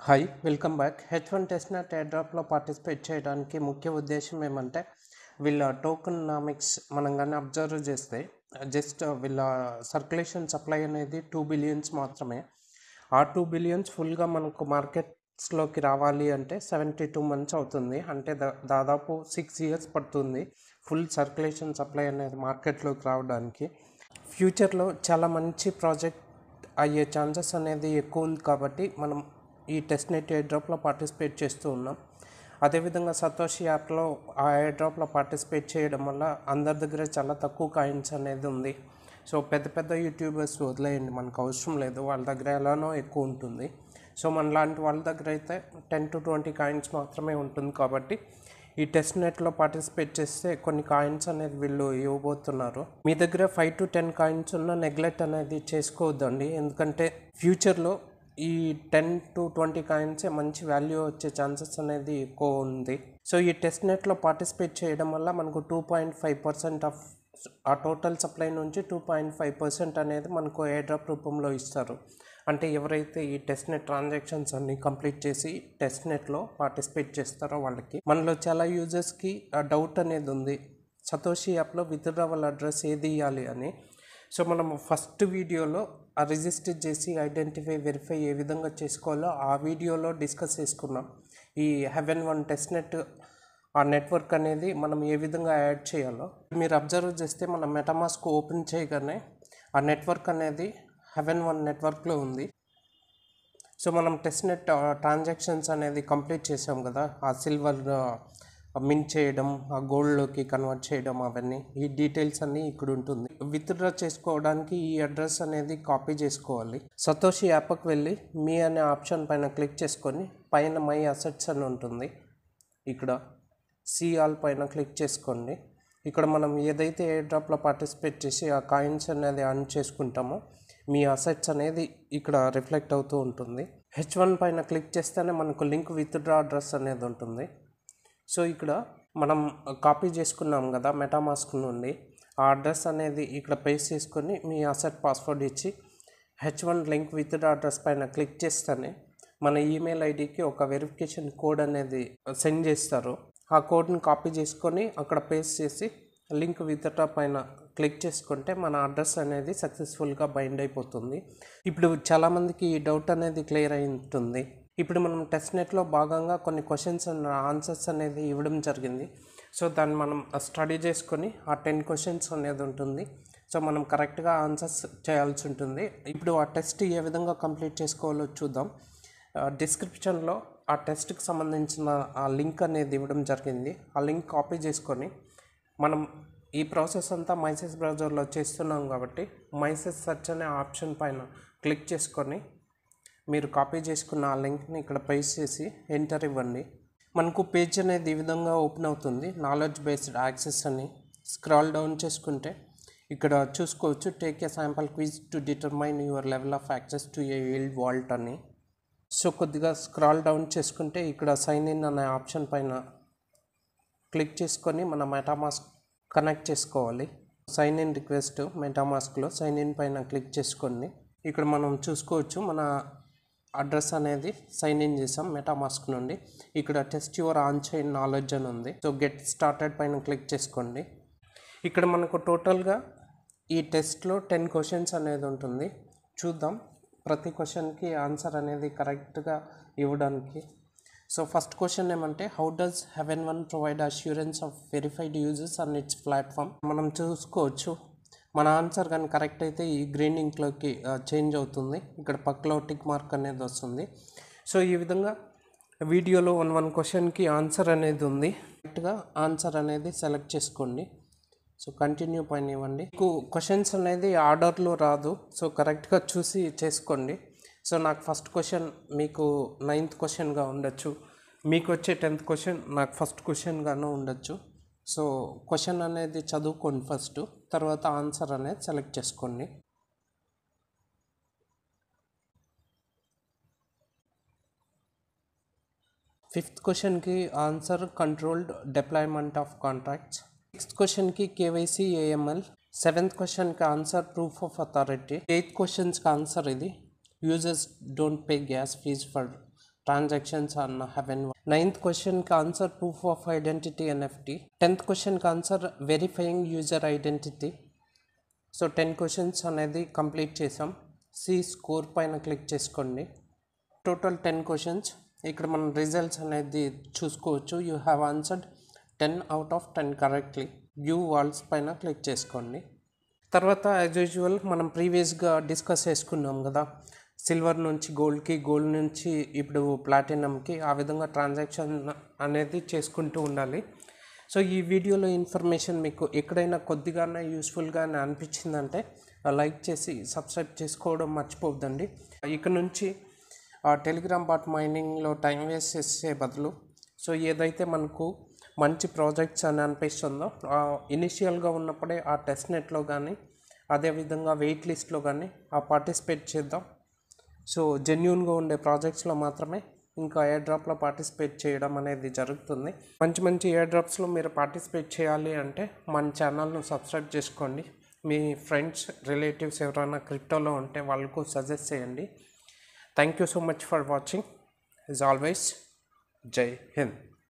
Hi welcome back. H1 testnet ఎయిర్డ్రాప్లో participate చేయడానికి ముఖ్య ఉద్దేశం ఏమంటే వీళ్ళ టోకనామిక్స్ మనం కానీ అబ్జర్వ్ చేస్తే జస్ట్ వీళ్ళ సర్క్యులేషన్ సప్లై అనేది 2 బిలియన్స్ మాత్రమే. ఆ 2 బిలియన్స్ ఫుల్గా మనకు మార్కెట్స్లోకి రావాలి అంటే 72 మంత్స్ అవుతుంది. అంటే దాదాపు 6 ఇయర్స్ పడుతుంది ఫుల్ సర్క్యులేషన్ సప్లై అనేది మార్కెట్లోకి రావడానికి. ఫ్యూచర్లో చాలా మంచి ప్రాజెక్ట్ అయ్యే ఛాన్సెస్ అనేది ఎక్కువ ఉంది కాబట్టి మనం ఈ టెస్ట్ నెట్ ఎయిర్ డ్రాప్లో పార్టిసిపేట్ చేస్తూ ఉన్నాం. అదేవిధంగా సతోషి యాప్లో ఆ ఎయిర్ డ్రాప్లో పార్టిసిపేట్ చేయడం వల్ల అందరి దగ్గర చాలా తక్కువ కాయిన్స్ అనేది ఉంది. సో పెద్ద పెద్ద యూట్యూబర్స్ వదిలేయండి, మనకు అవసరం లేదు, వాళ్ళ దగ్గర ఎలానో ఎక్కువ ఉంటుంది. సో మన లాంటి వాళ్ళ దగ్గర అయితే 10 to 20 కాయిన్స్ మాత్రమే ఉంటుంది. కాబట్టి ఈ టెస్ట్ నెట్లో పార్టిసిపేట్ చేస్తే కొన్ని కాయిన్స్ అనేది వీళ్ళు ఇవ్వబోతున్నారు. మీ దగ్గర 5 to 10 కాయిన్స్ ఉన్న నెగ్లెక్ట్ అనేది చేసుకోవద్దండి, ఎందుకంటే ఫ్యూచర్లో ఈ 10 to 20 కాయిన్సే మంచి వాల్యూ వచ్చే ఛాన్సెస్ అనేది ఎక్కువ ఉంది. సో ఈ టెస్ట్ నెట్లో పార్టిసిపేట్ చేయడం వల్ల మనకు 2.5% ఆఫ్ ఆ టోటల్ సప్లై నుంచి 2.5% అనేది మనకు ఎయిర్ డ్రాప్ రూపంలో ఇస్తారు. అంటే ఎవరైతే ఈ టెస్ట్ నెట్ ట్రాన్సాక్షన్స్ అన్ని కంప్లీట్ చేసి టెస్ట్ నెట్లో పార్టిసిపేట్ చేస్తారో వాళ్ళకి. మనలో చాలా యూజర్స్కి ఆ డౌట్ అనేది ఉంది, సతోషి యాప్లో విత్డ్రావల్ అడ్రస్ ఏది ఇవ్వాలి అని. సో మనం ఫస్ట్ వీడియోలో ఆ రిజిస్టర్ చేసి ఐడెంటిఫై వెరిఫై ఏ విధంగా చేసుకోవాలో ఆ వీడియోలో డిస్కస్ చేసుకున్నాం. ఈ Heaven One టెస్ట్ నెట్ ఆ నెట్వర్క్ అనేది మనం ఏ విధంగా యాడ్ చేయాలో మీరు అబ్జర్వ్ చేస్తే మనం మెటామాస్క్ ఓపెన్ చేయగానే ఆ నెట్వర్క్ అనేది Heaven One నెట్వర్క్లో ఉంది. సో మనం టెస్ట్ నెట్ ట్రాన్సాక్షన్స్ అనేది కంప్లీట్ చేసాం కదా, ఆ సిల్వర్ మింట్ చేయడం, ఆ గోల్డ్లోకి కన్వర్ట్ చేయడం, అవన్నీ ఈ డీటెయిల్స్ అన్నీ ఇక్కడ ఉంటుంది. విత్డ్రా చేసుకోవడానికి ఈ అడ్రస్ అనేది కాపీ చేసుకోవాలి. సతోషి యాప్కి వెళ్ళి మీ అనే ఆప్షన్ పైన క్లిక్ చేసుకొని పైన మై అసెట్స్ అని ఉంటుంది, ఇక్కడ సి ఆల్ పైన క్లిక్ చేసుకోండి. ఇక్కడ మనం ఏదైతే ఎయిర్ డ్రాప్లో పార్టిసిపేట్ చేసి ఆ కాయిన్స్ అనేది అర్న్ చేసుకుంటామో మీ అసెట్స్ అనేది ఇక్కడ రిఫ్లెక్ట్ అవుతూ ఉంటుంది. H1 పైన క్లిక్ చేస్తేనే మనకు లింక్ విత్డ్రా అడ్రస్ అనేది ఉంటుంది. సో ఇక్కడ మనం కాపీ చేసుకున్నాం కదా మెటామాస్క్ నుండి, ఆ అడ్రస్ అనేది ఇక్కడ పేస్ట్ చేసుకొని మీ అసెట్ పాస్వర్డ్ ఇచ్చి H1 లింక్ విత్డ్రా అడ్రస్ పైన క్లిక్ చేస్తేనే మన ఈమెయిల్ ఐడికి ఒక వెరిఫికేషన్ కోడ్ అనేది సెండ్ చేస్తారు. ఆ కోడ్ని కాపీ చేసుకొని అక్కడ పేస్ట్ చేసి లింక్ విత్డ్రా పైన క్లిక్ చేసుకుంటే మన అడ్రస్ అనేది సక్సెస్ఫుల్గా బైండ్ అయిపోతుంది. ఇప్పుడు చాలామందికి ఈ డౌట్ అనేది క్లియర్ అయి ఉంటుంది. ఇప్పుడు మనం టెస్ట్ నెట్లో భాగంగా కొన్ని క్వశ్చన్స్ అండ్ ఆన్సర్స్ అనేది ఇవ్వడం జరిగింది. సో దాన్ని మనం స్టడీ చేసుకొని ఆ 10 క్వశ్చన్స్ అనేది ఉంటుంది. సో మనం కరెక్ట్గా ఆన్సర్స్ చేయాల్సి ఉంటుంది. ఇప్పుడు ఆ టెస్ట్ ఏ విధంగా కంప్లీట్ చేసుకోవాలో చూద్దాం. డిస్క్రిప్షన్లో ఆ టెస్ట్కి సంబంధించిన ఆ లింక్ అనేది ఇవ్వడం జరిగింది. ఆ లింక్ కాపీ చేసుకొని మనం ఈ ప్రాసెస్ అంతా మైసెస్ బ్రౌజర్లో చేస్తున్నాం కాబట్టి మైసెస్ సెర్చ్ అనే ఆప్షన్ పైన క్లిక్ చేసుకొని మీరు కాపీ చేసుకున్న ఆ లింక్ని ఇక్కడ పేస్ట్ చేసి ఎంటర్ ఇవ్వండి. మనకు పేజ్ అనేది ఈ విధంగా ఓపెన్ అవుతుంది. నాలెడ్జ్ బేస్డ్ యాక్సెస్ అని స్క్రాల్ డౌన్ చేసుకుంటే ఇక్కడ చూసుకోవచ్చు, take a sample quiz to determine your level of access to a yield vault అని. సో కొద్దిగా స్క్రాల్ డౌన్ చేసుకుంటే ఇక్కడ సైన్ ఇన్ అనే ఆప్షన్ పైన క్లిక్ చేసుకొని మన మెటామాస్క్ కనెక్ట్ చేసుకోవాలి. సైన్ ఇన్ రిక్వెస్ట్ మెటామాస్క్లో సైన్ ఇన్ పైన క్లిక్ చేసుకోండి. ఇక్కడ మనం చూసుకోవచ్చు మన అడ్రస్ అనేది సైన్ ఇన్ చేసాం మెటామాస్క్ నుండి. ఇక్కడ test your on chain knowledge అని ఉంది. సో గెట్ స్టార్టెడ్ పైన క్లిక్ చేసుకోండి. ఇక్కడ మనకు టోటల్గా ఈ టెస్ట్లో 10 క్వశ్చన్స్ అనేది ఉంటుంది. చూద్దాం ప్రతి క్వశ్చన్కి ఆన్సర్ అనేది కరెక్ట్గా ఇవ్వడానికి. సో ఫస్ట్ క్వశ్చన్ ఏమంటే, how does Heaven One provide assurance of verified users on it's platform. మనం చూసుకోవచ్చు మన ఆన్సర్ కానీ కరెక్ట్ అయితే ఈ గ్రీన్ ఇంక్లోకి చేంజ్ అవుతుంది. ఇక్కడ పక్కలో టిక్ మార్క్ అనేది వస్తుంది. సో ఈ విధంగా వీడియోలో వన్ క్వశ్చన్కి ఆన్సర్ అనేది ఉంది. కరెక్ట్గా ఆన్సర్ అనేది సెలెక్ట్ చేసుకోండి. సో కంటిన్యూ పైన ఇవ్వండి. మీకు క్వశ్చన్స్ అనేది ఆర్డర్లో రాదు, సో కరెక్ట్గా చూసి చేసుకోండి. సో నాకు ఫస్ట్ క్వశ్చన్ మీకు 9th క్వశ్చన్గా ఉండొచ్చు, మీకు వచ్చే 10th క్వశ్చన్ నాకు ఫస్ట్ క్వశ్చన్గానూ ఉండొచ్చు. సో క్వశ్చన్ అనేది చదువుకోండి ఫస్ట్, తర్వాత ఆన్సర్ అనేది సెలెక్ట్ చేసుకోండి. ఫిఫ్త్ క్వశ్చన్కి answer controlled deployment of contracts. 6th క్వశ్చన్కి KYC AML. 7th క్వశ్చన్కి answer proof of authority. 8th క్వశ్చన్స్కి ఆన్సర్ ఇది users don't pay gas fees for transactions on Heaven. 9th question का answer proof of identity NFT. 10th question का answer verifying user identity. So 10 questions అనేది complete చేసాం. See score పైన click చేసుకోండి. Total 10 questions. ఇక్కడ మనం results అనేది చూసుకోవచ్చు. You have answered 10 out of 10 correctly. View వాల్స్ పైన క్లిక్ చేసుకోండి. తర్వాత యాజ్ యూజువల్ మనం ప్రీవియస్గా డిస్కస్ చేసుకున్నాం కదా, సిల్వర్ నుంచి గోల్డ్కి, గోల్డ్ నుంచి ఇప్పుడు ప్లాటినంకి, ఆ విధంగా ట్రాన్సాక్షన్ అనేది చేసుకుంటూ ఉండాలి. సో ఈ వీడియోలో ఇన్ఫర్మేషన్ మీకు ఎక్కడైనా కొద్దిగానే యూస్ఫుల్గానే అనిపించిందంటే లైక్ చేసి సబ్స్క్రైబ్ చేసుకోవడం మర్చిపోవద్దండి. ఇక నుంచి టెలిగ్రామ్ బాట్ మైనింగ్లో టైం వేస్ట్ చేసే బదులు సో ఏదైతే మనకు మంచి ప్రాజెక్ట్స్ అని అనిపిస్తుందో ఇనిషియల్గా ఉన్నప్పుడే ఆ టెస్ట్ నెట్లో కానీ అదేవిధంగా వెయిట్ లిస్ట్లో కానీ పార్టిసిపేట్ చేద్దాం. సో జెన్యూన్గా ఉండే ప్రాజెక్ట్స్లో మాత్రమే ఇంకా ఎయిర్ డ్రాప్లో పార్టిసిపేట్ చేయడం అనేది జరుగుతుంది. మంచి మంచి ఎయిర్ డ్రాప్స్లో మీరు పార్టిసిపేట్ చేయాలి అంటే మన ఛానల్ను సబ్స్క్రైబ్ చేసుకోండి. మీ ఫ్రెండ్స్, రిలేటివ్స్ ఎవరైనా క్రిప్టోలో ఉంటే వాళ్ళకు సజెస్ట్ చేయండి. Thank you so much for watching. As always, జై హింద్.